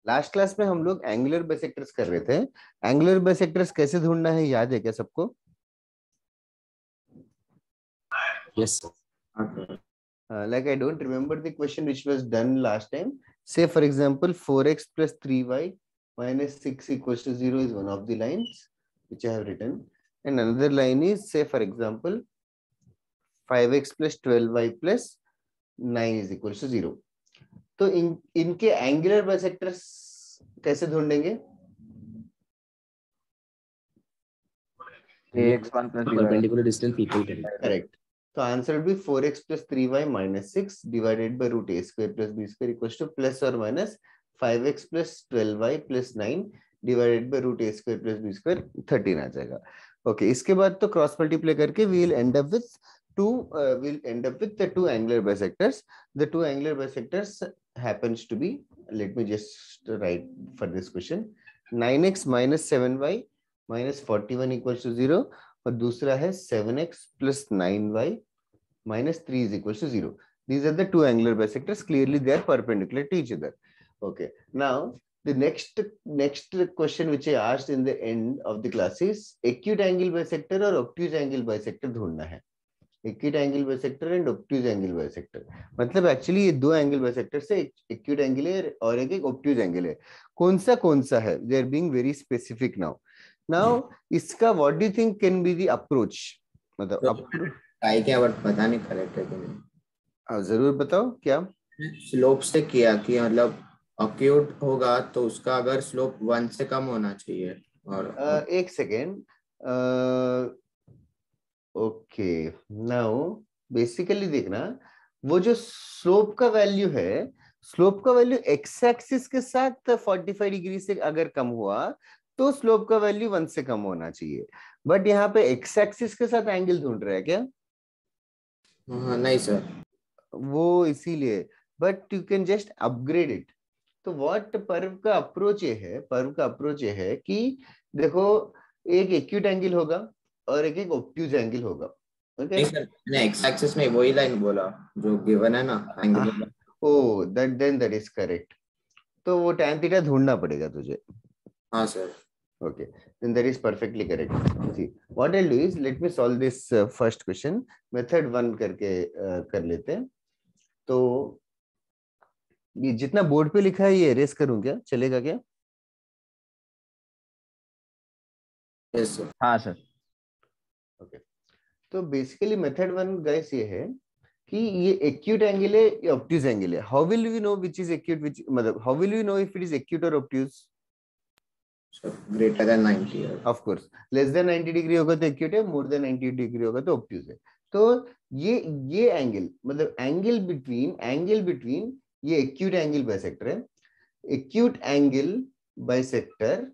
Last class में हम लोग एंगुलर बाइसेक्टर्स कर रहे थे। एंगुलर बाइसेक्टर्स कैसे ढूंढना है याद है क्या सबको? Yes, sir. Like I don't remember the question which was done last time. Say for example 4x plus 3y minus 6 equals to 0 is one of the lines which I have written, and another line is say for example 5x plus 12y plus 9 is equals to 0. तो इनके angular bisectors कैसे ढूंढेंगे? ax1 plus by. Perpendicular distance equal to it. Correct. So answer would be 4x plus 3y minus 6 divided by root a square plus b square equals to plus or minus 5x plus 12y plus 9 divided by root a square plus b square 13 आ जाएगा. Okay, इसके बाद तो cross multiply करके we will end up with the two angular bisectors. The two angular bisectors happens to be, let me just write for this question, 9x minus 7y minus 41 equals to 0 और दूसरा है 7x plus 9y minus 3 is equals to 0. These are the two angular bisectors. Clearly they are perpendicular to each other. Okay, now the next question which I asked in the end of the class is acute angle bisector और obtuse angle bisector ढूंढना है. Acute angle bisector and obtuse angle bisector, मतलब actually ये दो angle bisector से acute angle है और एक ऑब्ट्यूज एंगल है. कौन सा है? They are being very specific now इसका what do you think can be the approach? मतलब ट्राई किया बट पता नहीं करेक्ट है कि नहीं. जरूर बताओ क्या. स्लोप से किया कि मतलब अक्यूट होगा तो उसका अगर स्लोप 1 से कम होना चाहिए. और एक सेकेंड. ओके, नाउ बेसिकली देखना, वो जो स्लोप का वैल्यू है, स्लोप का वैल्यू एक्स एक्सिस के साथ 45 डिग्री से अगर कम हुआ तो स्लोप का वैल्यू 1 से कम होना चाहिए. बट यहाँ पे एक्स एक्सिस के साथ एंगल ढूंढ रहे हैं क्या? नहीं सर, वो इसीलिए, but you can just upgrade it. तो व्हाट पर्व का अप्रोच ये है कि देखो एक एक्यूट एंगल होगा और एक ऑब्ट्यूज एंगल होगा. ओके नहीं सर, मैंने एक्स एक्सिस में वही लाइन बोला जो गिवन है ना angle. Oh that is correct. तो वो tan थीटा ढूंढना पड़ेगा तुझे. हाँ sir. Okay, then that is perfectly correct. See, what I'll do is let me solve this first question. Method 1 करके कर लेते हैं. तो ये जितना बोर्ड पे लिखा है ये एरेज करूं क्या? चलेगा क्या? Yes sir. हाँ सर. ओके, तो बेसिकली मेथड 1 गाइस ये है कि ये एक्यूट एंगल है या ऑब्ट्यूज एंगल है. How will we know which is acute, which मतलब how will we know if it is acute और obtuse? Greater than 90. Of course, less than 90 degree होगा तो एक्यूट है, मोर देन 90 डिग्री होगा तो ऑब्ट्यूज है. तो ये एंगल मतलब एंगल बिटवीन ये एक्यूट एंगल बाइसेक्टर है. एक्यूट एंगल बाइसेक्टर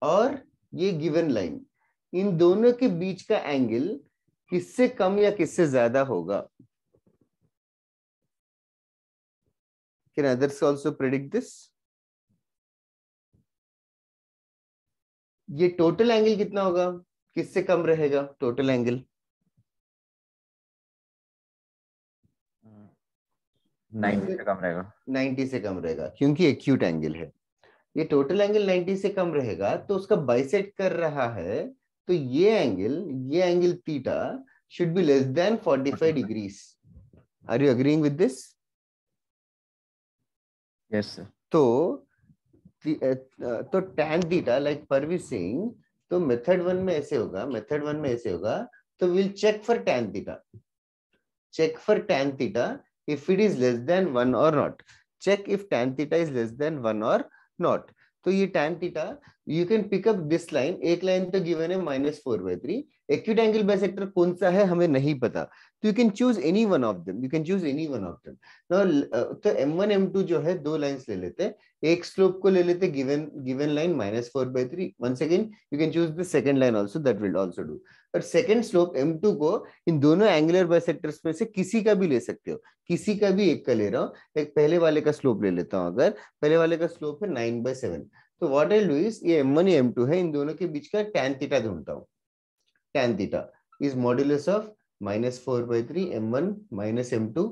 और ये गिवन लाइन, इन दोनों के बीच का एंगल किससे कम या किससे ज्यादा होगा? Can others also predict this? ये टोटल एंगल कितना होगा, किससे कम रहेगा टोटल एंगल? 90 से कम रहेगा. 90 से कम रहेगा क्योंकि एक्यूट एंगल है. ये टोटल एंगल 90 से कम रहेगा तो उसका बाइसेक्ट कर रहा है, तो ये angle theta should be less than 45 degrees. Are you agreeing with this? Yes sir. तो tan theta like Parvi saying, तो मेथड 1 में ऐसे होगा, तो we'll check for tan theta if it is less than 1 or not. Check if tan theta is less than 1 or not. तो ये tan theta you can pick up this line. एक line तो given है -4/3. Acute angle bisector कौन सा है हमें नहीं पता, तो you can choose any one of them. Now तो m1 m2 जो है दो लाइंस ले लेते हैं. एक स्लोप को ले लेते given line -4/3. once again you can choose the second line also, that will also do. और सेकंड स्लोप m2 को इन दोनों एंगुलर बाइसेक्टर्स में से किसी का भी ले सकते हो, किसी का भी एक का ले रहा हूँ. एक पहले वाले का स्लोप ले लेता हूँ. अगर पहले वाले का स्लोप है 9/7, तो व्हाट आई डू इज ये m1 या m2 है, इन दोनों के बीच का tan थीटा ढूंढता हूँ. tan theta is modulus of -4/3 m1 minus m2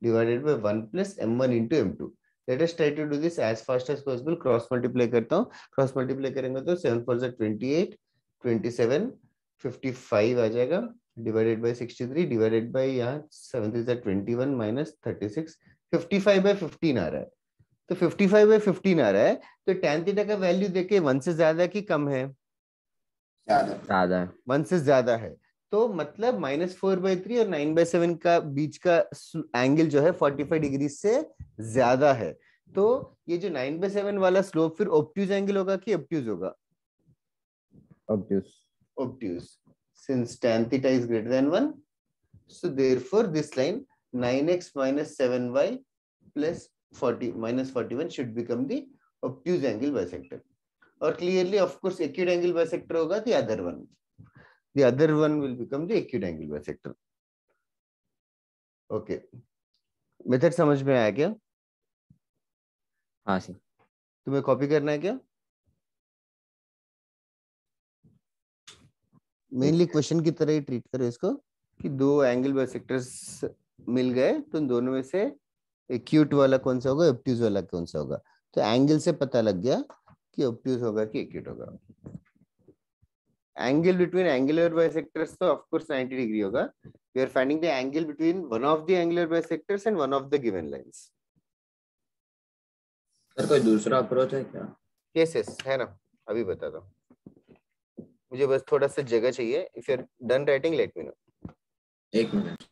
divided by 1 plus m1 into m2. Let us try to do this as fast as possible. Cross multiply करता हूँ. क्रॉस मल्टीप्लाई करेंगे तो 7 4 28, 27, 55 आ जाएगा डिवाइडेड बाय 63 डिवाइडेड बाय यहाँ 7 3 21 minus 36 55 bye 15 आ रहा है. तो 55 bye 15 आ रहा है. तो tan थीटा का वैल्यू देखे 1 से ज्यादा कि कम है? ज्यादा है. 1 से ज्यादा है. तो मतलब -4/3 और 9/7 का बीच का एंगल जो है 45 डिग्री से ज्यादा है. तो ये जो 9/7 वाला स्लोप फिर ऑब्ट्यूज एंगल होगा कि ऑब्ट्यूज होगा? Obtuse. Obtuse. Since tan theta is greater than 1, so therefore this line 9x minus 7y plus 40 minus 41 should become the obtuse angle bisector. Or clearly, of course, acute angle bisector होगा the other one. The other one will become the acute angle bisector. Okay. Method समझ में आया क्या? हाँ sir. तुम्हें copy करना है क्या? मेनली क्वेश्चन की तरह ही ट्रीट करो इसको कि दो एंगल बाइसेक्टर्स मिल गए तो दोनों में से एक्यूट वाला कौन सा होगा, ऑब्ट्यूज वाला कौन सा होगा. तो एंगल से पता लग गया कि ऑब्ट्यूज होगा कि एक्यूट होगा. एंगल बिटवीन एंगुलर बाइसेक्टर्स तो ऑफ कोर्स 90 डिग्री होगा. We are finding the angle between one of the angular bisectors and one of the given lines. Sir कोई दूसरा अप्रोच है क्या? यस यस है ना, अभी बता दो. मुझे बस थोड़ा सा जगह चाहिए. If you are done writing let me know. 1 minute.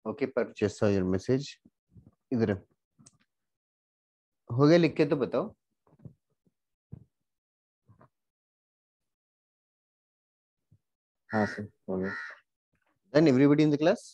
Okay पर जस्ट सॉ योर मैसेज. इधर हो गया, लिख के तो बताओ. हाँ सर हो गया. Then everybody in the class?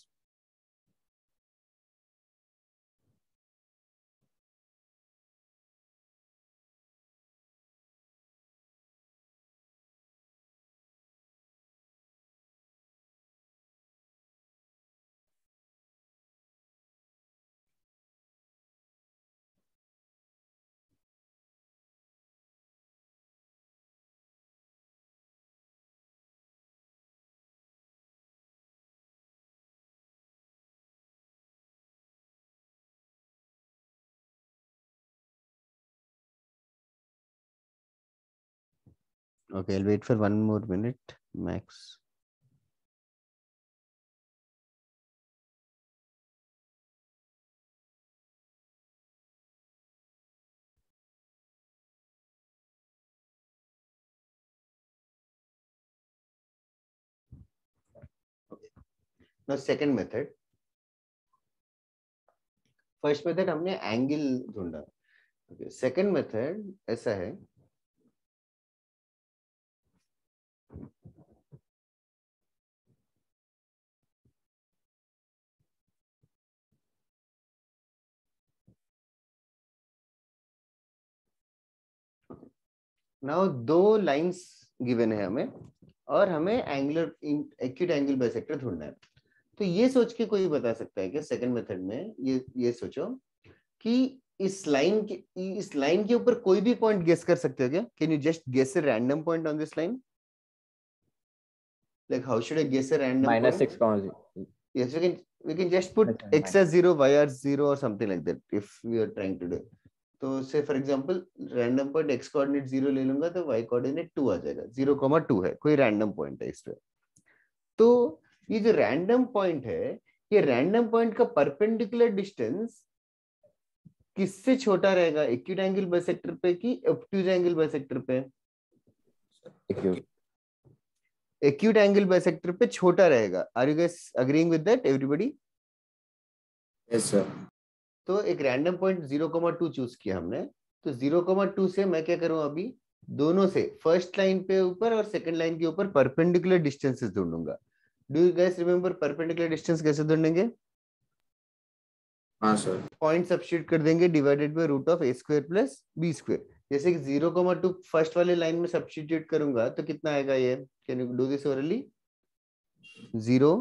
Okay, I'll wait for 1 more minute max. Okay. Now second method. First method हमने angle ढूंढा. Okay. Second method ऐसा है. Now दो lines given है हमें और हमें एंगुलर एक्यूट एंगल बाइसेक्टर ढूंढना है. तो ये सोच के कोई बता सकता है कि सेकंड मेथड में ये सोचो कि इस लाइन के ऊपर कोई भी पॉइंट गेस कर सकते हो क्या? Can you just guess a random point on this line? Like how should I guess a random point? -6, Yes, we can just put Okay, x as 0, y as 0 or something like that if we are trying to do. तो से for example random point x coordinate 0 ले लूंगा तो y coordinate 2 आ जाएगा, 0,2 है, कोई random point है इस पे। तो ये जो रैंडम पॉइंट है, ये रैंडम पॉइंट का परपेंडिकुलर डिस्टेंस किससे छोटा रहेगा, एक्यूट एंगल बाइसेक्टर पे कि ऑब्ट्यूज एंगल बाइसेक्टर पे? एक्यूट। एक्यूट एंगल बाइसेक्टर पे छोटा रहेगा। Are you guys agreeing with that everybody? Yes sir. तो एक रैंडम पॉइंट 0,2 चूज किया हमने, तो 0,2 से मैं क्या करूं, अभी दोनों से फर्स्ट लाइन पे ऊपर और सेकंड लाइन के ऊपर परपेंडिकुलर डिस्टेंसेस ढूंढूंगा। Do you guys remember perpendicular distance कैसे ढूंढेंगे? हाँ सर। पॉइंट सब्स्टिट्यूट कर देंगे divided by root of a square plus b square. जैसे कि 0,2 फर्स्ट वाले लाइन में सब्स्टिट्यूट करूंगा तो कितना आएगा ये? Can you do this orally? 0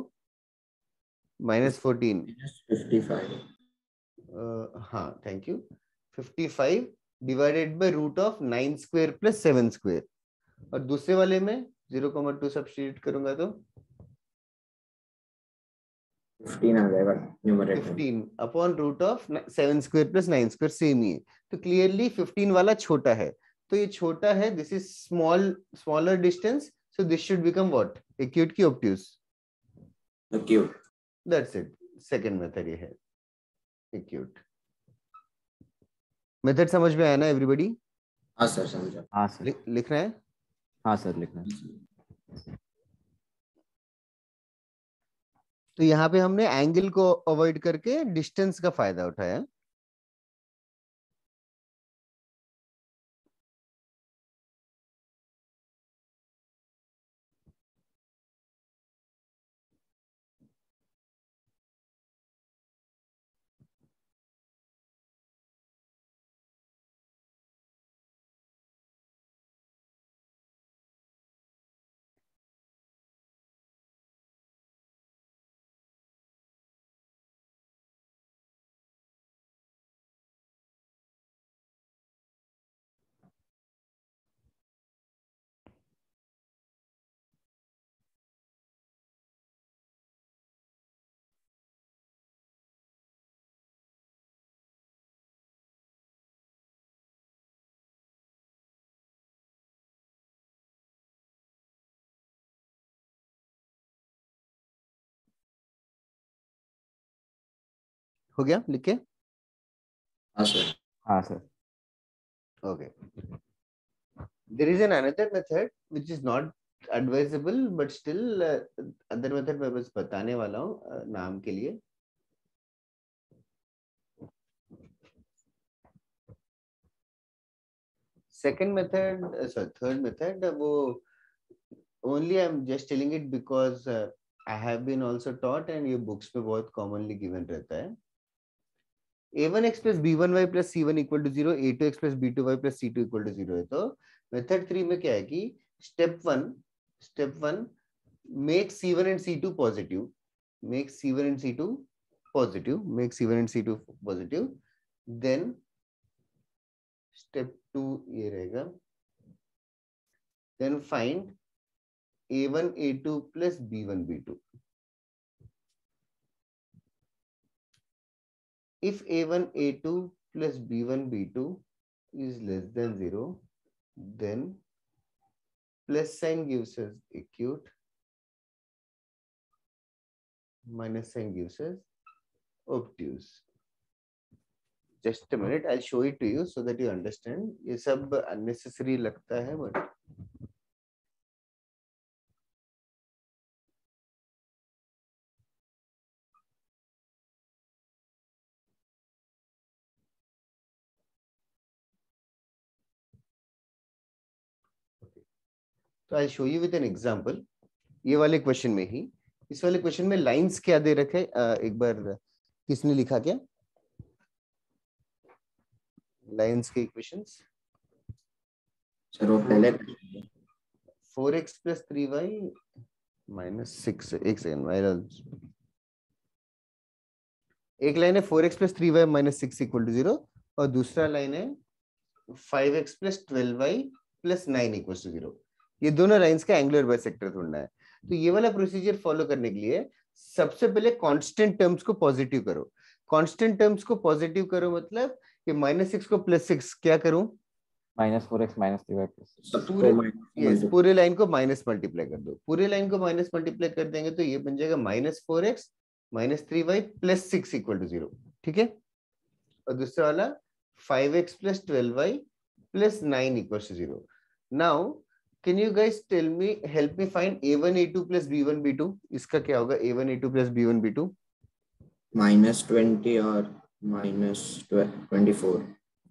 minus 14 55। हाँ thank you, 55 divided by root of 9 square plus 7 square. और दूसरे वाले में 0,2 सब्स्टिट्यूट करूंगा तो 15 आ जाएगा numerator. 15 upon root of 7 square plus 9 square, same ही है। तो क्लियरली 15 वाला छोटा है, तो ये छोटा है, this is smaller distance, so this should become what? Acute की obtuse? Acute. That's it, second method ये है, एक्यूट। मेथड समझ में आया ना एवरीबॉडी? हाँ सर समझा। हाँ सर। लिखना है? हाँ सर लिखना है। तो यहाँ पे हमने एंगल को अवॉइड करके डिस्टेंस का फायदा उठाया। हो गया लिख के? हाँ सर। हाँ sir. Okay. There is an another method which is not advisable, but still other method मैं बस बताने वाला हूँ नाम के लिए। Second method, sorry, third method, वो only I'm just telling it because I have been also taught and ये books में बहुत commonly given रहता है। a1x plus b1y plus c1 equal to 0, a2x plus b2y plus c2 equal to 0 है। तो method 3 में क्या है कि step one make c1 and c2 positive, make c1 and c2 positive, make c1 and c2 positive, then step 2 ये रहेगा, then find a1 a2 plus b1 b2. If a1 a2 plus b1 b2 is less than 0, then plus sign gives us acute, minus sign gives us obtuse. Just a minute, I'll show it to you so that you understand. ये सब unnecessary लगता है but तो I'll show you with an example. ये वाले question में ही, इस वाले क्वेश्चन में लाइंस क्या दे रखे, एक बार किसने लिखा क्या लाइंस के इक्वेशंस? सर वो पहले 4x plus 3y minus 6, एक सेकंड, एक लाइन है 4x plus 3y minus 6 equal to 0 और दूसरा लाइन है 5x plus 12y plus 9 equals to 0। ये दोनों लाइंस का एंगुलर बाइसेक्टर ढूंढना है। तो ये वाला प्रोसीजर फॉलो करने के लिए सबसे पहले कांस्टेंट टर्म्स को पॉजिटिव करो। कांस्टेंट टर्म्स को पॉजिटिव करो, मतलब ये -6 को +6 क्या करूं, -4x -3y + सबको पूरे minus यस multiply। पूरे लाइन को माइनस मल्टीप्लाई कर दो, पूरे लाइन को माइनस मल्टीप्लाई कर देंगे तो ये बन जाएगा -4x -3y + 6 = 0, ठीक है। और दूसरा वाला 5x + 12y + 9 = 0। Now can you guys tell me, help me find a1 a2 + b1 b2। इसका क्या होगा a1 a2 + b1 b2? -20 और -24,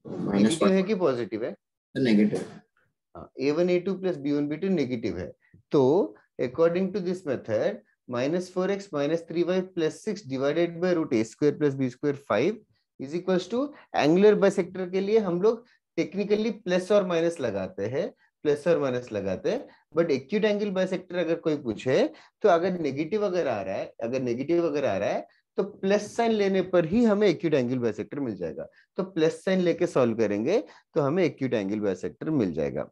नेगेटिव है कि पॉजिटिव है? Negative. a1 a2 + b1 b2 negative है, तो according to this method -4x -3y + 6 divided by √a² + b² 5 इज इक्वल्स टू, एंगुलर बाइसेक्टर के लिए हम लोग टेक्निकली प्लस और माइनस लगाते हैं, प्लस और माइनस लगाते हैं, बट एक्यूट एंगल बाइसेक्टर अगर कोई पूछे तो अगर नेगेटिव अगर आ रहा है, अगर नेगेटिव अगर आ रहा है तो प्लस साइन लेने पर ही हमें एक्यूट एंगल बाइसेक्टर मिल जाएगा। तो प्लस साइन लेके सॉल्व करेंगे तो हमें एक्यूट एंगल बाइसेक्टर मिल जाएगा।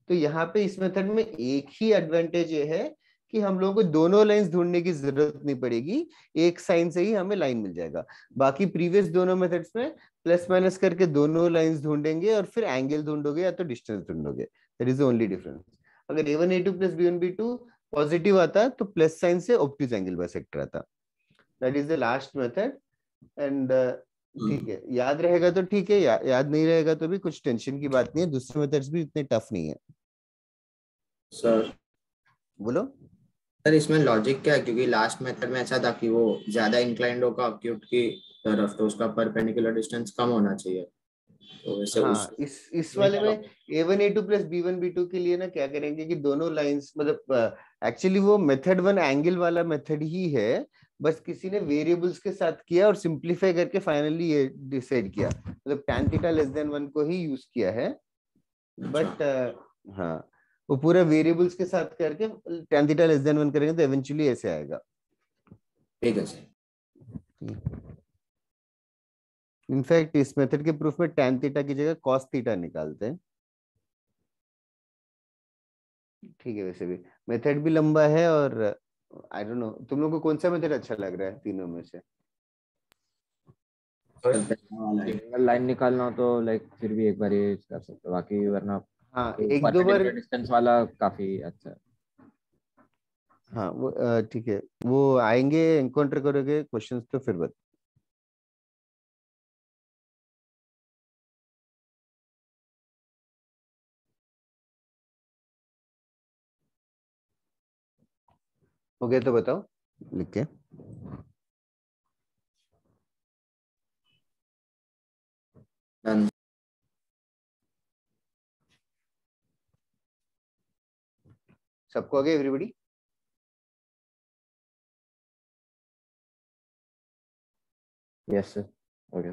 तो यहाँ पे इस मेथड में एक ही एडवांटेज ये है कि हम लोगों को दोनों लाइंस ढूंढने की जरूरत नहीं पड़ेगी, एक साइन से ही हमें लाइन मिल जाएगा। बाकी प्रीवियस दोनों मेथड्स में प्लस माइनस करके दोनों लाइंस ढूंढेंगे और फिर एंगल ढूंढोगे या तो डिस्टेंस ढूंढोगे, that is the only difference. अगर a1 a2 + b1 b2 positive आता तो प्लस साइन से ऑब्ट्यूज एंगल बाइसेक्टर आता, that is the last method. And ठीक है, याद रहेगा तो ठीक है, याद नहीं रहेगा तो भी कुछ टेंशन की बात नहीं है, दूसरे मेथड्स भी इतने टफ नहीं है। सर बोलो। सर इसमें लॉजिक क्या है, क्योंकि लास्ट मेथड में ऐसा था कि वो ज्यादा इंक्लाइंड होगा अक्यूट की तरफ तो उसका परपेंडिकुलर डिस्टेंस कम होना चाहिए, तो वैसे हाँ, इस वाले में a1 a2 + b1 b2 के लिए ना क्या करेंगे कि दोनों लाइंस, मतलब एक्चुअली वो मेथड 1 एंगल वाला मेथड ही है, बस किसी ने वेरिएबल्स के साथ किया और सिंपलीफाई करके फाइनली ये डिसाइड किया, मतलब tan θ <1 को ही यूज किया है, बट हाँ वो पूरा वेरिएबल्स के साथ करके tan θ <1 करेंगे तो इवेंचुअली ऐसे आएगा। ठीक है सर। इनफैक्ट इस मेथड के प्रूफ में tan θ की जगह cos θ निकालते हैं, ठीक है। वैसे भी मेथड भी लंबा है और आई डोंट नो तुम लोग को कौन सा मेथड अच्छा लग रहा है तीनों में से? सिंगल लाइन निकालना हो तो लाइक फिर भी एक बार ये कर सकते हो, बाकी वरना हाँ, एक दो बार। परपेंडिकुलर डिस्टेंस वाला काफी अच्छा है। हाँ वो ठीक है, वो आएंगे, एनकाउंटर करोगे क्वेश्चंस तो फिर बता। हो गया तो बताओ लिख के। डन। सबको आ गया एवरीबॉडी? यस सर, हो गया।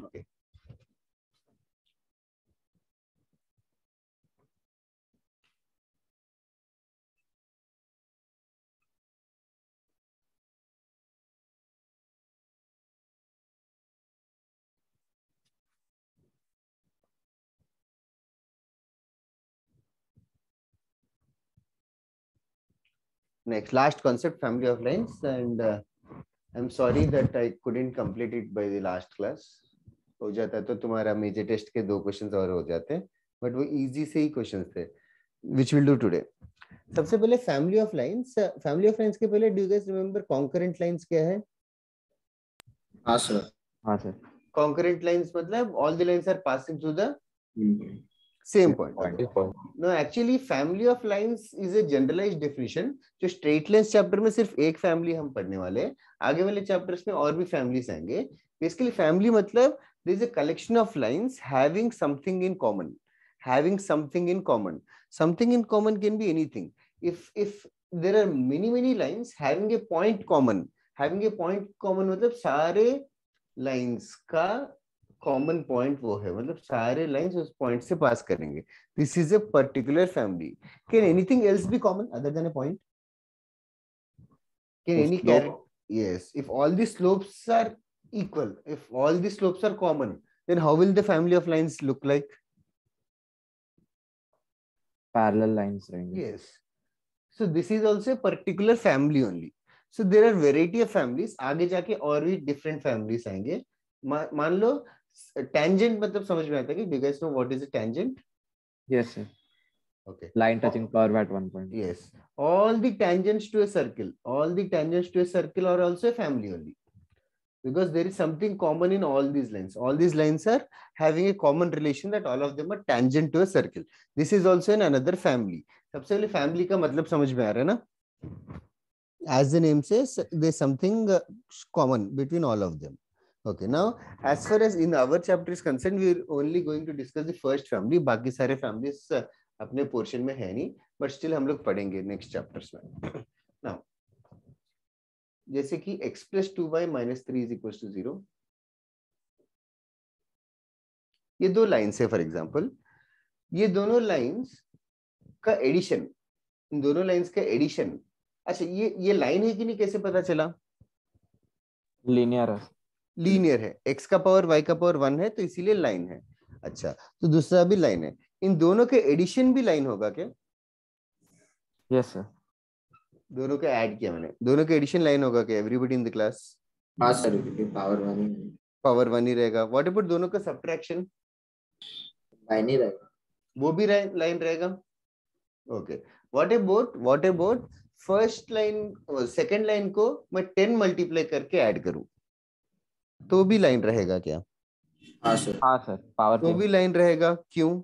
Okay, next last concept, family of lines, and I'm sorry that I couldn't complete it by the last class। हो जाता तो तुम्हारा मेजर टेस्ट के 2 क्वेश्चंस और हो जाते, बट वो इजी से ही क्वेश्चंस थे, which we'll do today। सबसे पहले family of lines, family of lines के पहले do you guys remember concurrent lines क्या है? हाँ सर। हाँ सर। कॉन्करेंट लाइंस मतलब all the lines are passing through the same point. No, actually family of lines is a generalized definition. जो straight lines chapter में सिर्फ एक family हम पढ़ने वाले हैं, आगे वाले चैप्टर्स में और भी फैमिलीज आएंगे। बेसिकली फैमिली मतलब there is a collection of lines having something in common, having something in common। something in common can be anything। if there are many lines having a point common, having a point common मतलब सारे lines का common point वो है, मतलब सारे lines उस point से pass करेंगे, this is a particular family. Can anything else be common other than a point? Can any character? Yes, if all the slopes are equal, if all the slopes are common, then how will the family of lines look like? Parallel lines रहेंगे। Yes. So this is also a particular family only. So there are variety of families. आगे जाके और भी different families आएंगे. मान लो tangent मतलब समझ में आता है कि do you guys know what is a tangent? Yes sir. Okay. Line touching curve at one point. Yes. All the tangents to a circle are also a family only. Because there is something common in all these lines. All these lines are having a common relation that all of them are tangent to a circle. This is also in another family. सबसे पहले family का मतलब समझ में आ रहा है ना? As the name says, there's something common between all of them. Okay, now as far as in our chapter is concerned, we're only going to discuss the first family. बाकी सारे families अपने portion में है नहीं, but still हम लोग पढ़ेंगे next chapters में. Now, जैसे कि x plus 2y minus 3 is equals to 0. ये दो लाइन्स है फॉर एग्जांपल. ये दोनों लाइन्स का एडिशन, इन दोनों लाइन्स का एडिशन. अच्छा, ये लाइन है कि नहीं, कैसे पता चला? लीनियर है। लीनियर है. x का पावर y का पावर 1 है तो इसीलिए लाइन है. अच्छा, तो दूसरा भी लाइन है. इन दोनों के एडिशन भी लाइन होगा क्या? Yes sir. दोनों का ऐड किया मैंने, दोनों के एडिशन लाइन होगा क्या? Everybody in the class? हाँ सर, क्योंकि पावर 1 ही रहेगा. व्हाट अबाउट दोनों का सब्ट्रैक्शन? लाइन ही रहेगा, वो भी लाइन रहेगा. Okay. What about first line, second line को मैं 10 मल्टीप्लाई करके ऐड करूं तो भी लाइन रहेगा क्या? हाँ सर। हाँ सर, पावर तो भी लाइन रहेगा. क्यों?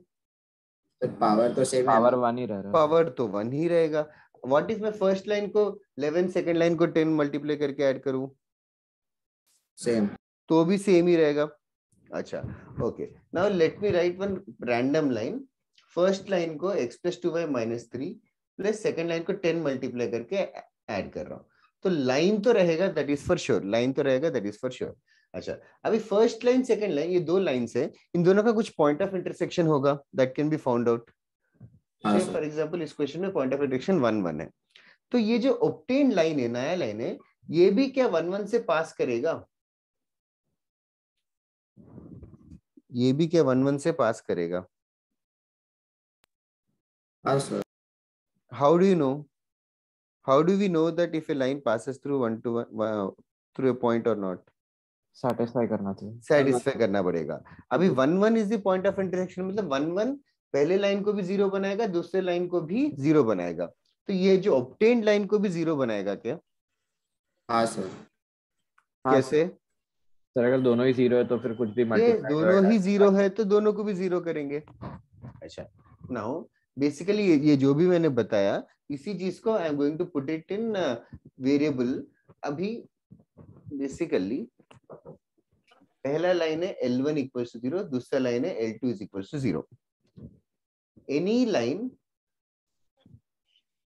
पावर तो सेम है, पावर 1 ही रह रहा है। पावर तो 1 ही रहेगा. व्हाट इफ मैं फर्स्ट लाइन को 11, सेकंड लाइन को 10 मल्टीप्लाई करके ऐड करूं? सेम, तो भी सेम ही रहेगा. अच्छा, okay. Now let me right one random line. First line को x plus 2y minus 3 plus second line को 10 मल्टीप्लाई करके ऐड कर रहा हूं. तो लाइन तो रहेगा, that is for sure. Line तो रहेगा, दैट इज फॉर श्योर. अच्छा, अभी फर्स्ट लाइन सेकंड लाइन, ये दो लाइंस है, इन दोनों का कुछ पॉइंट ऑफ इंटरसेक्शन होगा, that can be found out. For example इस क्वेश्चन में पॉइंट ऑफ इंटरसेक्शन 1 1 है. तो ये जो ऑब्टेन्ड लाइन है, नया लाइन है, ये भी क्या 1 1 से पास करेगा? ये भी क्या 1 1 से पास करेगा? हाँ sir. How do you know? How do we know that if a line passes through through a point or not? Satisfy करना चाहिए, सेटिस्फाई करना पड़ेगा. अभी 1 1 is the point of intersection, मतलब 1 1 पहले लाइन को भी 0 बनाएगा, दूसरे लाइन को भी 0 बनाएगा. तो ये जो ऑब्टेन्ड लाइन को भी 0 बनाएगा क्या? हाँ सर. कैसे? सर अगर दोनों ही 0 है तो फिर कुछ भी ये मल्टीप्लाई दोनों ही 0 है तो दोनों को भी 0 करेंगे. अच्छा, नाउ बेसिकली ये जो भी मैंने बताया, इसी चीज को I am going to put it in variable. अभी बेसिकली पहला लाइन है L1 इक्वल्स टू 0, दूसरा लाइन है L2 is equals to 0. Any line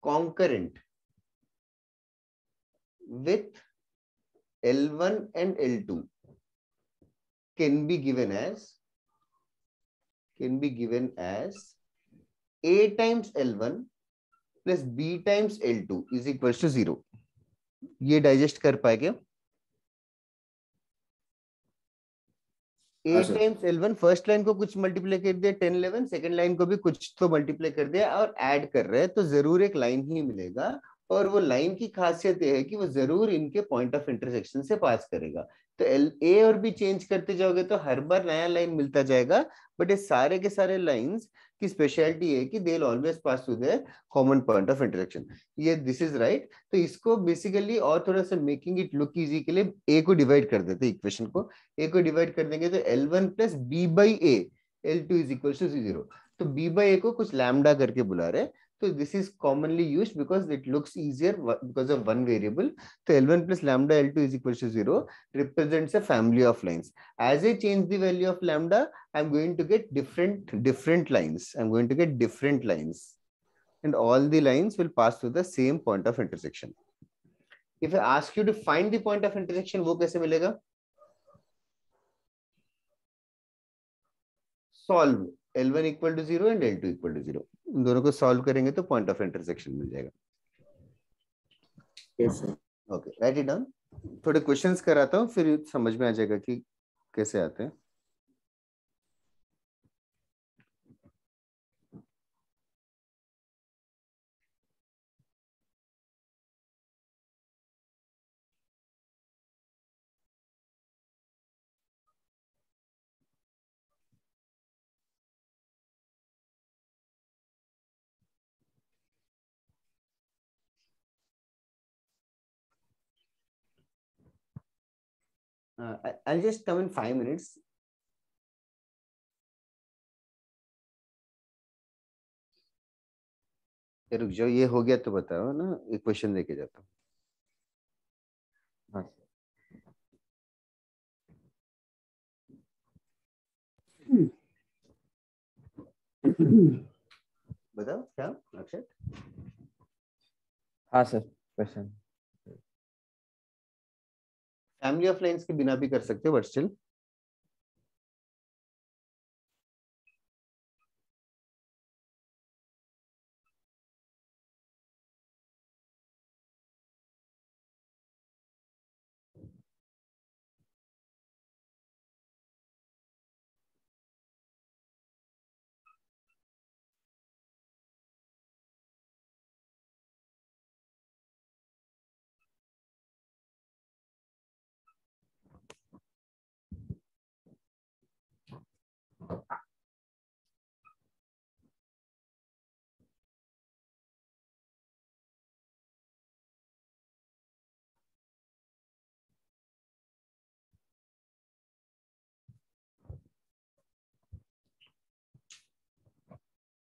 concurrent with L1 and L2 can be given as A times L1 plus B times L2 is equals to 0. ये digest कर पाएगा? A times L1 first line को कुछ multiply कर दिया 10 11, second line को भी कुछ तो मल्टीप्लाई कर दिया और ऐड कर रहे हैं, तो जरूर एक लाइन ही मिलेगा. और वो लाइन की खासियत ये है कि वो जरूर इनके पॉइंट ऑफ इंटरसेक्शन से पास करेगा. तो A और B चेंज करते जाओगे तो हर बार नया लाइन मिलता जाएगा. बट ये सारे के सारे लाइंस की स्पेशलिटी है कि they will always pass through the common point of intersection. ये दिस इज राइट. तो इसको बेसिकली और थोड़ा सा मेकिंग इट लुक इजी के लिए A को डिवाइड कर देते, इक्वेशन को A को डिवाइड कर देंगे तो L1 plus B by A L2 is equal to 0. तो B बाई A को कुछ लैम्डा करके बुला रहे. So this is commonly used because it looks easier because of one variable. So L1 plus lambda L2 is equal to 0 represents a family of lines. As I change the value of lambda, I'm going to get different lines. I'm going to get different lines. And all the lines will pass through the same point of intersection. If I ask you to find the point of intersection, वो कैसे मिलेगा? Solve L1 equal to 0 and L2 equal to 0. इन दोनों को solve करेंगे तो point of intersection मिल जाएगा. Okay, right it down. थोड़े questions कराता हूँ फिर समझ में आ जाएगा कि कैसे आते हैं. I'll just come in 5 minutes. रुक जाओ, ये हो गया तो बताओ ना, एक क्वेश्चन देके जाता हूँ. हाँ बताओ क्या अक्षय. हाँ sir, question. Family of lines के बिना भी कर सकते हो but still.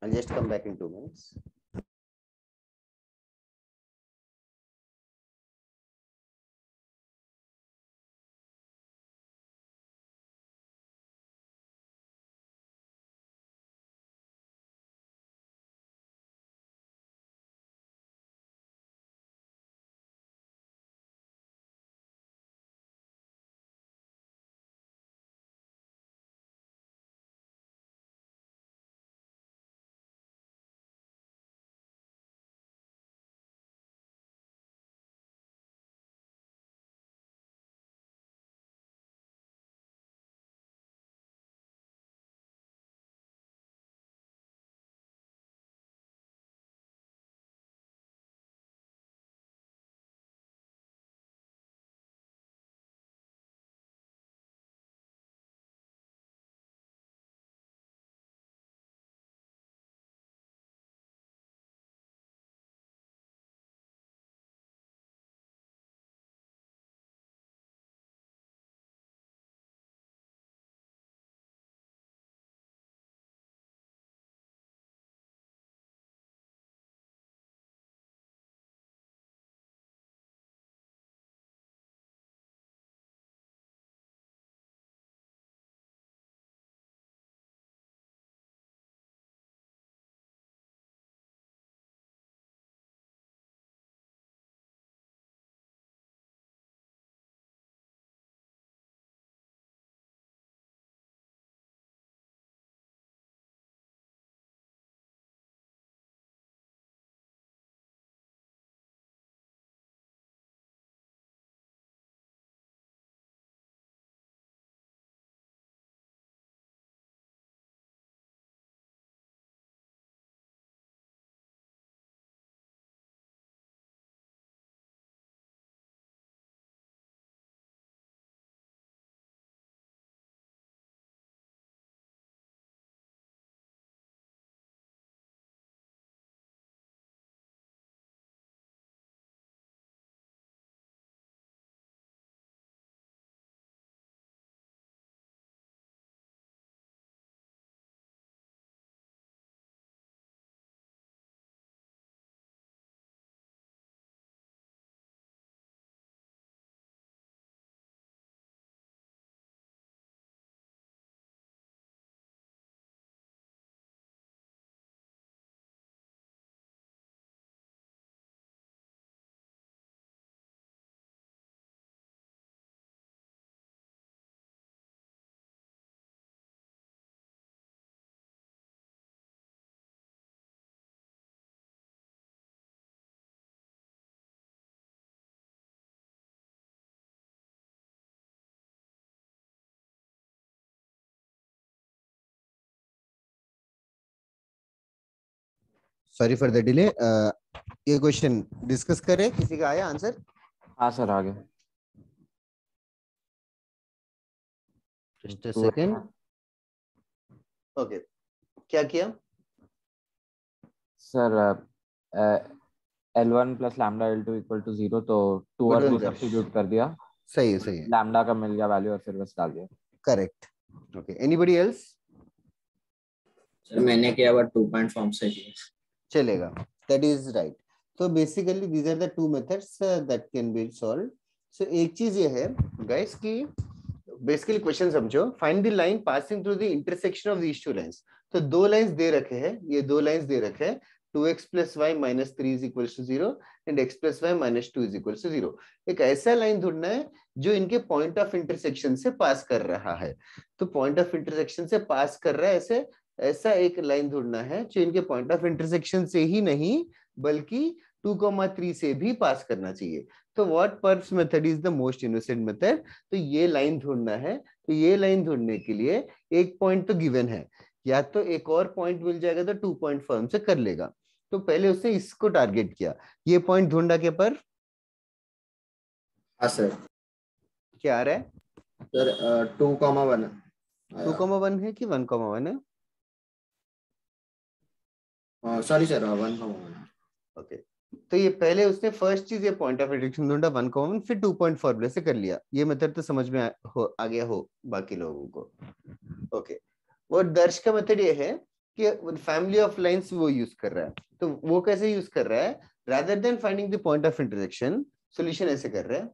I'll just come back in 2 minutes. Sorry for the delay. ये क्वेश्चन डिस्कस करें, किसी का आया आंसर? हाँ सर, आगे. Just a second. ओके, क्या किया sir? L1 plus lambda L2 equal to 0, तो 2 और 2 सब्स्टिट्यूट कर दिया. सही है, सही है, लैम्डा का मिल गया वैल्यू और फिर बस डाल दिया। Correct. Okay, anybody else? Sir मैंने किया बट 2 पॉइंट फॉर्म से किया। चलेगा, दैट इज राइट। तो basically these are the two methods that can be solve. So एक चीज ये है गाइस कि बेसिकली क्वेश्चन समझो, find the line passing through the intersection of these two lines. तो दो लाइंस दे रखे हैं, ये दो लाइंस दे रखे हैं, 2x plus y minus 3 is equals to 0 and x plus y minus 2 is equals to 0। एक ऐसा लाइन ढूंढना है जो इनके पॉइंट ऑफ इंटरसेक्शन से पास कर रहा है। तो पॉइंट ऑफ इंटरसेक्शन से पास कर रहा है, ऐसे ऐसा एक लाइन ढूंढना है जो इनके पॉइंट ऑफ इंटरसेक्शन से ही नहीं बल्कि 2,3 से भी पास करना चाहिए। तो what purse method is the most innocent method? तो ये लाइन ढूंढना है। तो ये लाइन ढूंढने के लिए एक पॉइंट तो गिवन है, या तो एक और पॉइंट मिल जाएगा तो 2 पॉइंट फॉर्म से कर लेगा। तो पहले उसने इसको टारगेट किया, ये पॉइंट ढूंढा के पर हाँ सर। क्या आ रहा है? सर 2,1 2,1 है कि 1,1 है? Sorry sir 1,1। ओके, तो ये पहले उसने फर्स्ट चीज ये पॉइंट ऑफ इंटरसेक्शन ढूंढा 1,1, फिर 2 पॉइंट फॉर्मूले से कर लिया। ये मेथड तो समझ में आ गया हो बाकी लोगों को? ओके, वो दर्श का मेथड ये है कि फैमिली ऑफ लाइंस वो यूज कर रहा है। तो वो कैसे यूज कर रहा है? Rather than finding the point of intersection, solution ऐसे कर रहा है,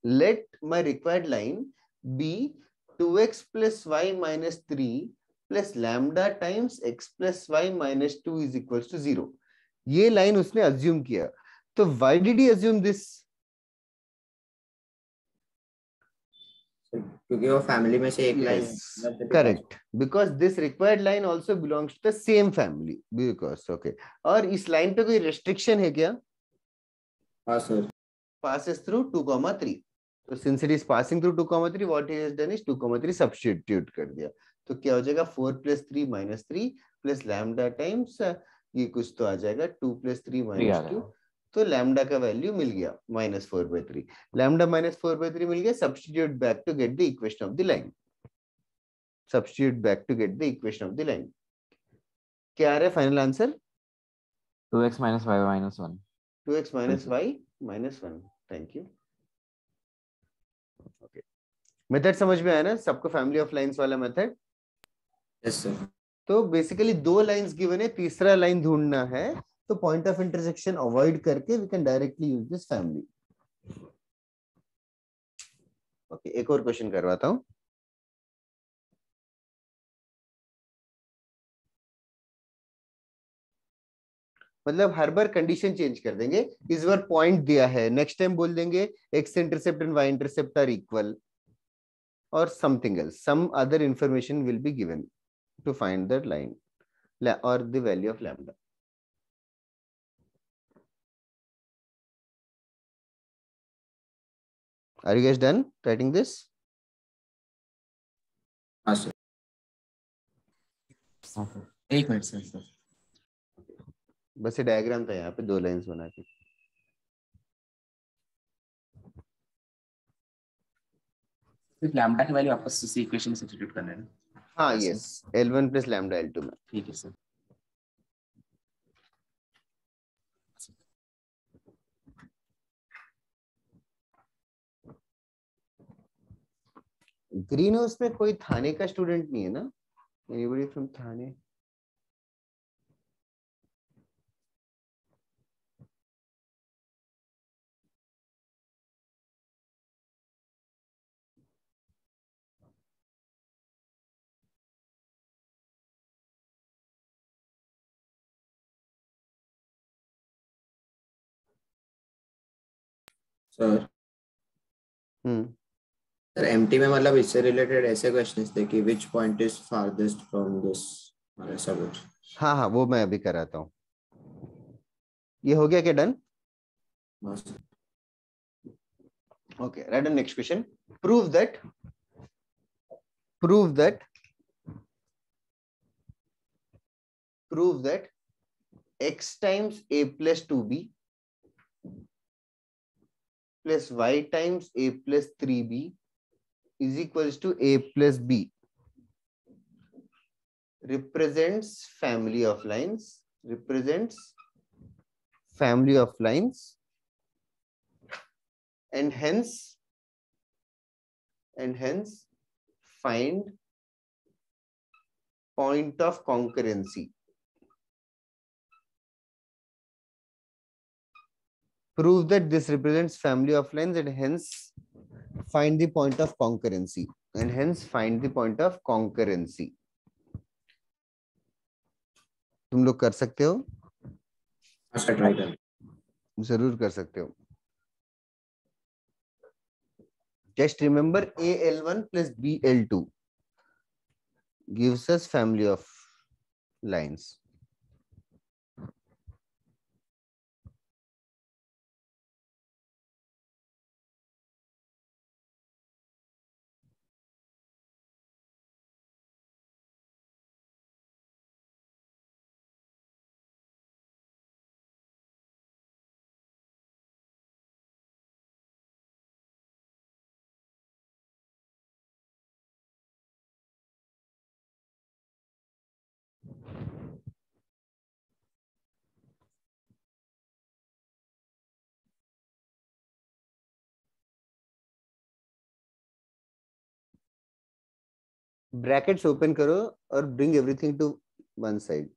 let my required line be 2x plus y minus 3 plus lambda times x plus y minus 2 is equals to 0। ये लाइन उसने अज्यूम किया। तो why did he assume this? क्योंकि वो फैमिली में से एक line Yes, correct, because this required line also belongs to the same family, because okay। और इस लाइन पे कोई restriction है क्या? हाँ सर। Passes through 2,3। तो since it is passing through 2,3, what he has done is 2,3 substitute कर दिया। तो क्या हो जाएगा? 4 plus 3 minus 3 plus lambda times ये कुछ तो आ जाएगा 2 plus 3 minus 2। तो लैम्डा का वैल्यू मिल गया -4/3। लैम्डा -4/3 मिल गया। Substitute back to get the equation of the line. Substitute back to get the equation of the line. क्या आ रहा है final answer? 2x minus y minus 1। 2x minus y minus 1। Thank you. Okay, method समझ में आया ना सबको? Family of lines वाला मेथड। Yes sir. तो बेसिकली दो लाइंस गिवन है, तीसरा लाइन ढूंढना है। तो पॉइंट ऑफ इंटरसेक्शन अवॉइड करके we can directly use this family. Okay, एक और क्वेश्चन करवाता हूं। मतलब हर बार कंडीशन चेंज कर देंगे। इस बार पॉइंट दिया है, नेक्स्ट टाइम बोल देंगे X intercept and Y intercept are equal और something else, some other information will be given to find that line और the value of lambda. Are you guys done writing this? हाँ sir. एक minute sir. बस ये diagram था, यहाँ पे दो लाइंस बना के। सिर्फ लैम्डा की वैल्यू आपको इसी इक्वेशन में सब्स्टिट्यूट करना है ना? हाँ, yes, L1 plus lambda L2 में। ठीक है सर। ग्रीन हाउस में कोई थाने का स्टूडेंट नहीं है ना? Anybody from Thane? Sir sir MT में मतलब इससे रिलेटेड ऐसे क्वेश्चंस थे कि which point is farthest from this, ऐसा कुछ। हाँ हाँ, वो मैं अभी कराता हूँ। ये हो गया क्या? Done? Okay, right on. Next question, prove that x times a plus 2b plus y times a plus 3b is equals to a plus b represents family of lines and hence find point of concurrency. Prove that this represents family of lines and hence find the point of concurrency. तुम लोग कर सकते हो? अच्छा, try कर। जरूर कर सकते हो। Just remember AL1 plus BL2 gives us family of lines. Brackets open करो और bring everything to one side.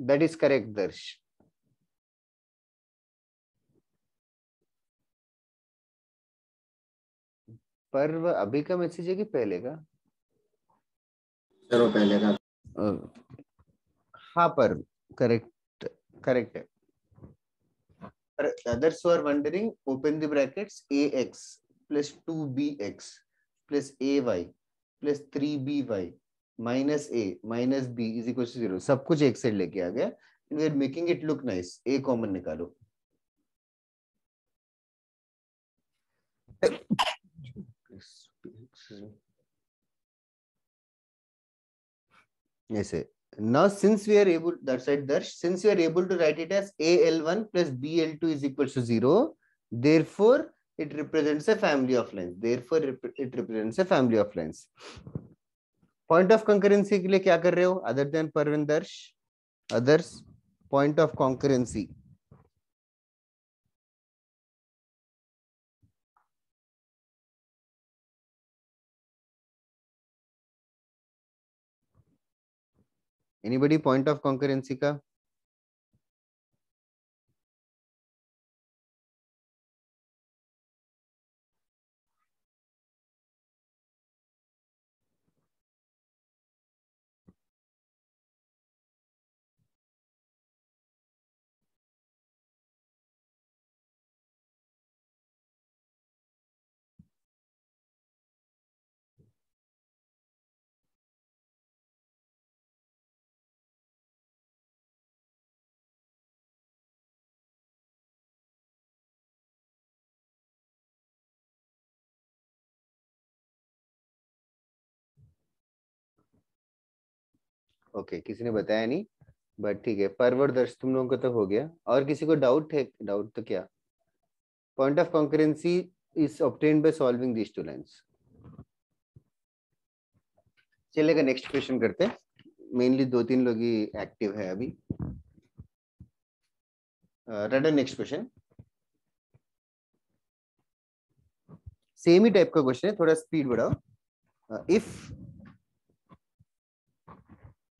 That is correct, Darsh. पर्व अभी का मैसेज है कि पहले का? सर वो पहले का। हाँ पर्व करेक्ट है। Others who are wondering, open the brackets. AX plus 2BX plus AY plus 3BY minus A minus B is equal to 0. सब कुछ एक साइड लेके आ गया. We are making it look nice. A common निकालो. ऐसे. Now since we are able, that's right, Darsh, since we are able to write it as AL1 plus BL2 is equal to 0, therefore it represents a family of lines. Point of concurrency के लिए क्या कर रहे हो? Other than Parvin, Darsh, others, point of concurrency. Anybody point of concurrency का? Okay, किसी ने बताया नहीं, बट ठीक है। परवर दर्श तुम लोगों को तो हो गया। और किसी को डाउट है? डाउट तो क्या? Point of concurrency is obtained by solving these two lines. चलेगा, नेक्स्ट क्वेश्चन करते हैं। मेनली 2-3 लोग ही एक्टिव है अभी। Rather next question. सेम ही टाइप का क्वेश्चन है, थोड़ा स्पीड बढ़ाओ।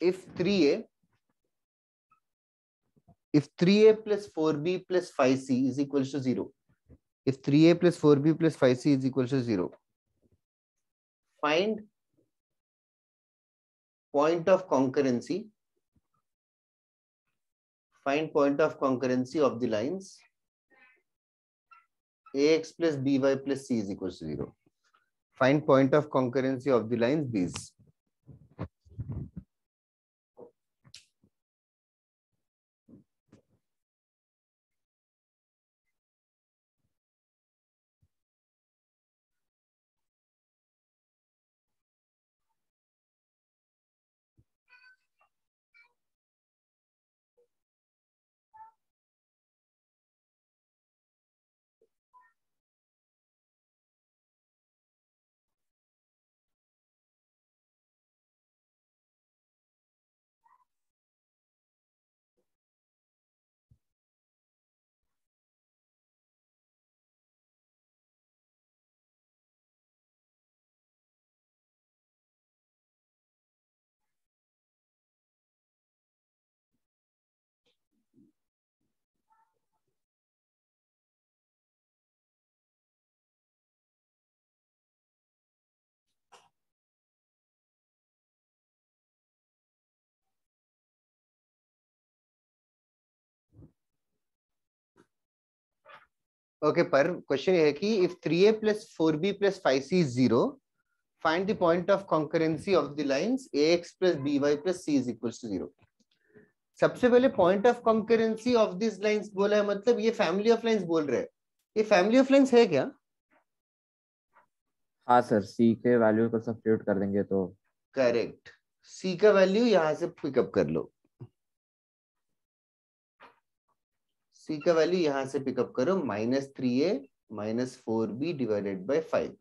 if 3a plus 4b plus 5c is equals to 0, if 3a plus 4b plus 5c is equals to 0, find point of concurrency of the lines ax plus by plus c is equals to 0. Find point of concurrency of the lines these. Okay, पर question ये है कि if 3a plus 4b plus 5c is 0, find the point of concurrency of the lines ax plus by plus c is equals to 0. सबसे पहले point of concurrency of this lines बोला है, मतलब ये फैमिली ऑफ लाइंस बोल रहे हैं. ये फैमिली ऑफ लाइंस है क्या? हाँ सर, सी के वैल्यू को सब्स्टिट्यूट कर देंगे तो करेक्ट. सी का वैल्यू यहां से पिकअप कर लो. सी का वैल्यू यहां से पिकअप करो, -3a -4b डिवाइडेड बाय 5.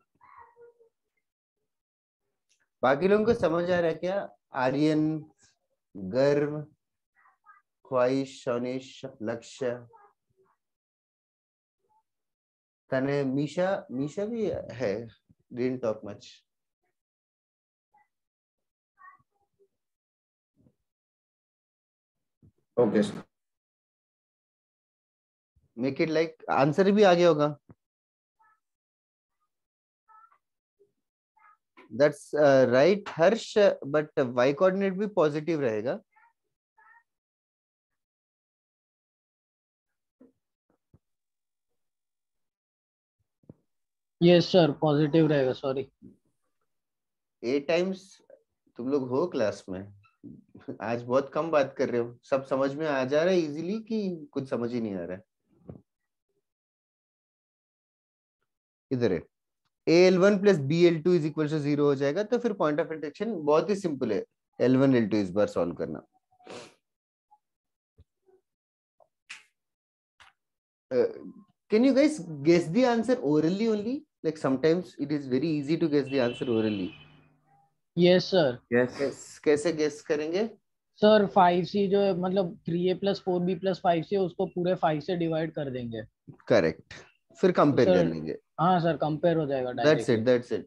बाकी लोगों को समझ आ रहा है क्या? आर्यन, गर्व, ख्वाहिश, शौनिश, लक्ष्य, तने, मीशा भी है. Didn't talk much. Okay sir. Make it like answer भी आ गया होगा. That's right, Harsh, but y coordinate भी पॉजिटिव रहेगा. यस सर, पॉजिटिव रहेगा. सॉरी. 8 टाइम्स तुम लोग हो क्लास में. आज बहुत कम बात कर रहे हो. सब समझ में आ जा रहा है इजीली कि कुछ समझ ही नहीं आ रहा है? इधर है AL1 plus BL2 is equal to 0 हो जाएगा. तो फिर पॉइंट ऑफ इंटरसेक्शन बहुत ही सिंपल है. L1 L2 इस बार सॉल्व करना. Can you guys guess the answer orally only? Like sometimes it is very easy to guess the answer orally. Yes sir. कैसे guess करेंगे? सर 5c जो है, मतलब 3a plus 4b plus 5c, उसको पूरे 5 से डिवाइड कर देंगे. करेक्ट. फिर कंपेयर सर, कर लेंगे. हाँ सर, कंपेयर हो जाएगा डायरेक्टली. That's it.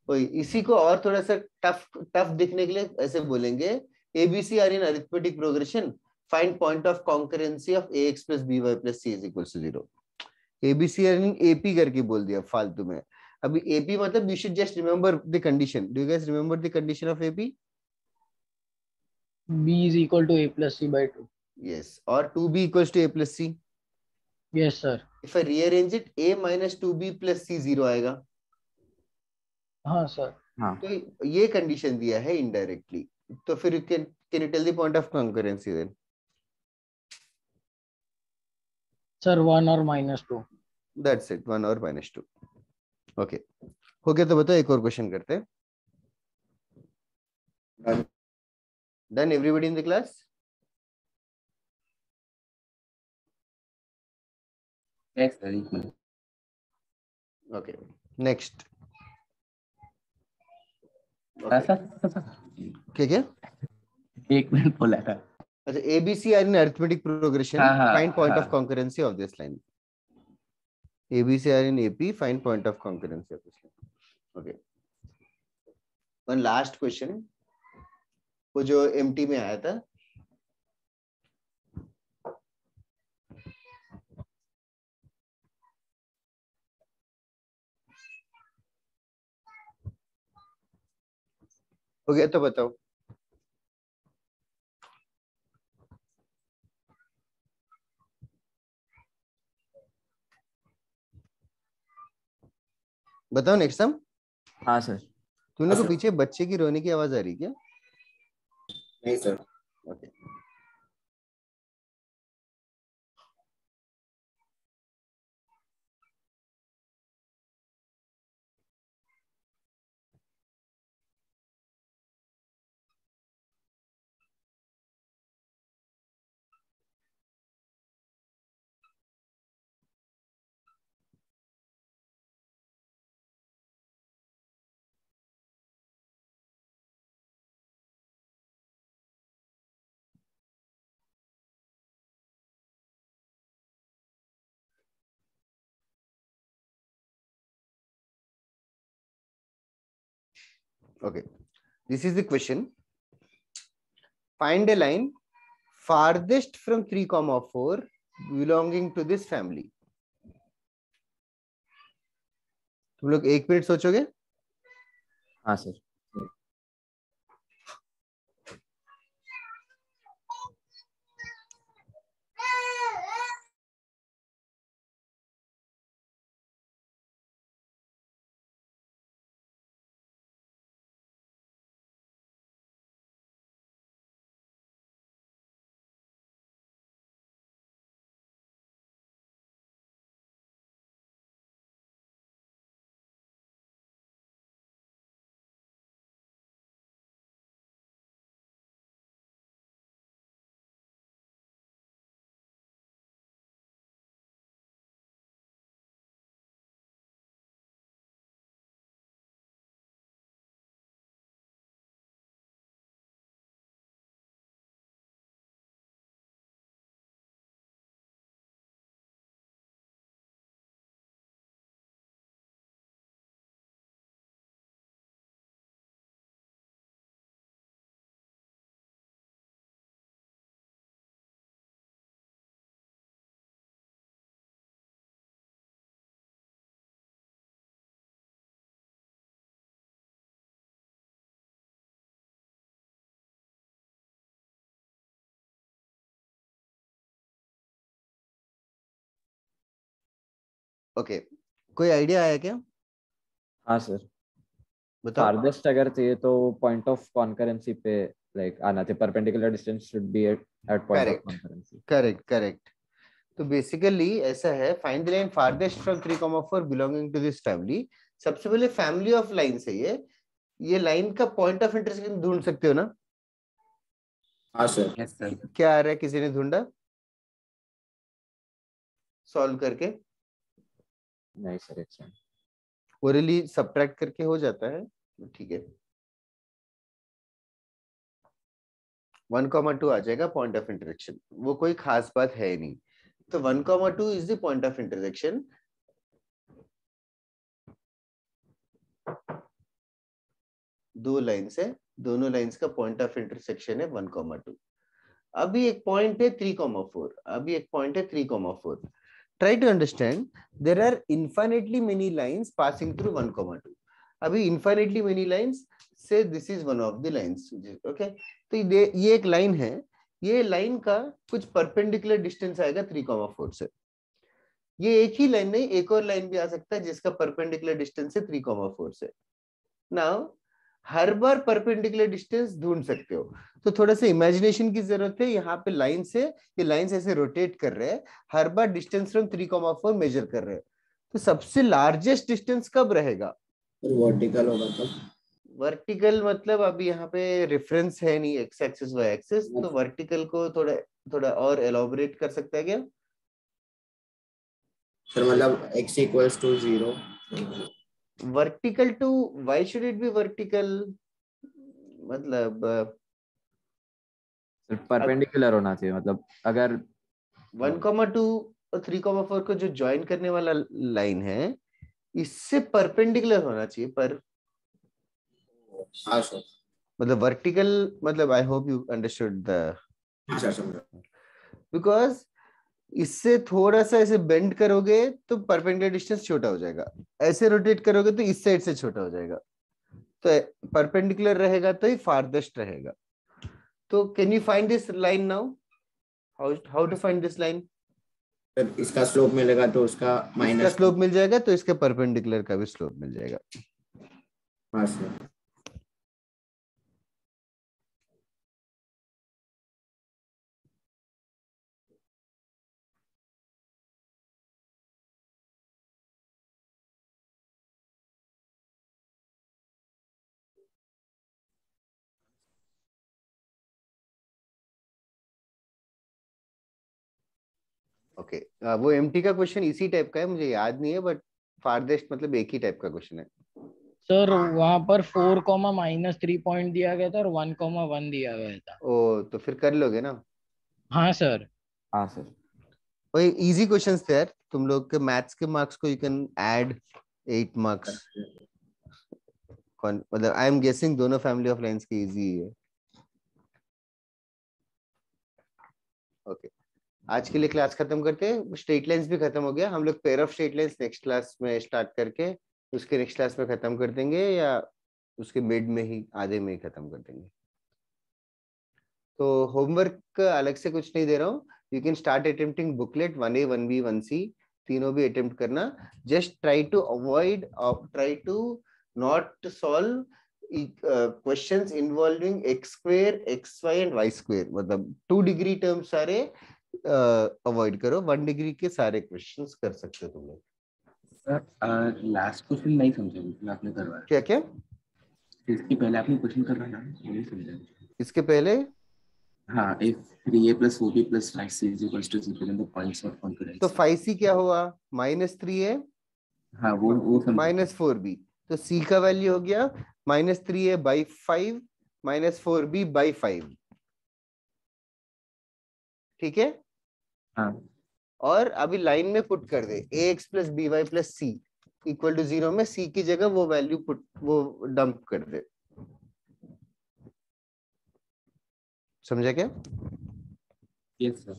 वही, इसी को और थोड़ा सा टफ दिखने के लिए ऐसे बोलेंगे. ABC are in arithmetic progression. Find point of concurrency of ax plus by plus c is equals to 0. ABC are in AP करके बोल दिया फालतू में. अभी AP मतलब you should just remember the condition. Do you guys remember the condition of AP? b is equal to a plus c by 2. Yes. और 2b equals to a plus c. Yes sir. If I rearrange it, a minus 2b plus c 0 आएगा. हाँ sir. हाँ. तो ये condition दिया है indirectly. तो फिर can you tell the point of concurrency then? Sir 1 और -2. That's it, 1 और -2. Okay. हो गया तो बताओ, एक और क्वेश्चन करते हैं. Done everybody in the class? Yes, sir. Equal. Okay. Next. क्या? एक मिनट बोला था. अच्छा, ABC are in arithmetic progression. Find point of concurrency of this line. ABC are in AP. Find point of concurrency of this line. Okay. One last question. वो जो MT में आया था. हो गया तो बताओ. बताओ नेक्स्ट सम। हाँ सर। तुमने को पीछे बच्चे की रोने की आवाज आ रही क्या? नहीं sir. Okay. Okay, this is the question. Find a line farthest from 3,4 belonging to this family. तुम लोग 1 मिनट सोचोगे? हाँ सर। ओके, कोई आइडिया आया क्या? हाँ सर। बताओ। फारदेस्ट अगर चाहिए तो पॉइंट ऑफ कॉन्करेंसी पे लाइक आना चाहिए, perpendicular distance should be at point of correct concurrency. Correct correct. तो बेसिकली ऐसा है, find the line farthest from 3,4 belonging to this family. सबसे पहले फैमिली ऑफ लाइन है ये लाइन का पॉइंट ऑफ इंटरसेक्शन ढूंढ सकते हो ना? हाँ सर। Yes, sir. क्या आ रहा है, किसी ने ढूंढा सॉल्व करके? नहीं सर, एक सेकंड। ओरली सब्ट्रैक्ट करके हो जाता है, ठीक है। 1,2 आ जाएगा पॉइंट ऑफ इंटरसेक्शन, वो कोई खास बात है नहीं। तो 1,2 is the point of intersection. दो लाइन्स है, दोनों लाइन्स का पॉइंट ऑफ इंटरसेक्शन है 1,2। अभी एक पॉइंट है 3,4, अभी एक पॉइंट है 3,4। Try to understand, there are infinitely many lines passing through 1,2. अभी infinitely many lines, say this is one of the lines, okay? तो ये एक लाइन है, ये लाइन का कुछ परपेंडिकुलर डिस्टेंस आएगा 3,4 से। ये एक ही लाइन नहीं, एक और लाइन भी आ सकता है जिसका परपेंडिकुलर डिस्टेंस है 3,4 से। नाउ हर बार परपेंडिकुलर डिस्टेंस ढूंढ सकते हो, तो थोड़ा सा इमेजिनेशन की जरूरत है। यहाँ पे लाइन से ये लाइंस ऐसे रोटेट कर रहे हैं, हर बार डिस्टेंस फ्रॉम 3,4 मेजर कर रहे हैं। तो सबसे लार्जेस्ट डिस्टेंस कब रहेगा? वर्टिकल होगा तब। वर्टिकल मतलब अभी यहाँ पे रेफरेंस है नहीं, एक्स एक्सिस वाई एक्सिस, तो वर्टिकल को थोड़ा थोड़ा और एलोबरेट कर सकता है क्या सर? मतलब x equals to 0। Vertical to, why should it be vertical? मतलब परपेंडिकुलर होना चाहिए, मतलब अगर 1,2 और 3,4 को जो ज्वाइन करने वाला लाइन है, इससे परपेंडिकुलर होना चाहिए। पर हाँ सर। मतलब वर्टिकल, मतलब I hope you understood the, हाँ सर समझा। बिकॉज इससे थोड़ा सा ऐसे बेंड करोगे तो परपेंडिकुलर डिस्टेंस छोटा हो जाएगा, ऐसे रोटेट करोगे तो इस साइड से छोटा हो जाएगा। तो परपेंडिकुलर रहेगा तो ही फारदेस्ट रहेगा। तो can you find this line now? How to find this line? फिर इसका स्लोप मिलेगा तो उसका इसका माइनस स्लोप मिल जाएगा तो इसके परपेंडिकुलर का भी स्लोप मिल जाएगा। हाँ सर। ओके वो एमटी का क्वेश्चन इसी टाइप का है, मुझे याद नहीं है, बट फारदेस्ट मतलब एक ही टाइप का क्वेश्चन है। सर वहां पर 4, -3 दिया गया था और 1, 1 दिया गया था। ओ तो फिर कर लोगे ना। हाँ सर। हाँ सर। वही इजी क्वेश्चंस थे यार, तुम लोग के मैथ्स के मार्क्स को यू कैन ऐड 8 मार्क्स। मतलब आई एम गेसिंग दोनों फैमिली ऑफ लाइंस के इजी है। ओके आज के लिए क्लास खत्म करते हैं, स्ट्रेट लाइंस भी खत्म हो गया, हम लोग pair of straight lines next class में स्टार्ट करके उसके नेक्स्ट क्लास में खत्म कर देंगे, या उसके मिड में ही आधे में ही खत्म कर देंगे। तो होमवर्क अलग से कुछ नहीं दे रहा हूँ, you can start attempting booklet 1A 1B 1C तीनों भी अटेम्प्ट करना। Just try to avoid, try to not solve questions involving x square xy and y square, मतलब 2 डिग्री टर्म सारे अवॉइड करो, 1 डिग्री के सारे क्वेश्चंस कर सकते हो तुम लोग। सर लास्ट क्वेश्चन नहीं समझा बिल्कुल आपने करवाया। क्या क्या इसके पहले आपने क्वेश्चन करवाया ना, वो नहीं समझा। इसके पहले? हाँ, if 3a plus 4b plus 5c is equals to 0 then the points of concurrence। तो 5c क्या हुआ, -3a हाँ वो समझा। -4b, तो c का वैल्यू हो गया -3a/5 -4b/5, ठीक है। हाँ और अभी लाइन में पुट कर दे ax + by + c equal to 0 में c की जगह वो वैल्यू पुट, वो डंप कर दे, समझा क्या? Yes sir.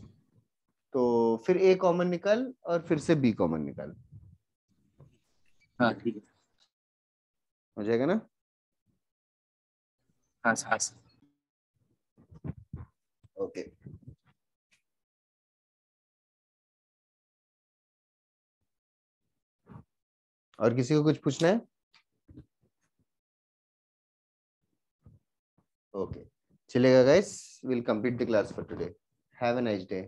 तो फिर a कॉमन निकाल और फिर से b कॉमन निकाल, हाँ ठीक है। हो जाएगा ना। हाँ सर। ओके और किसी को कुछ पूछना है? ओके चलेगा guys, will complete the class for today, have a nice day.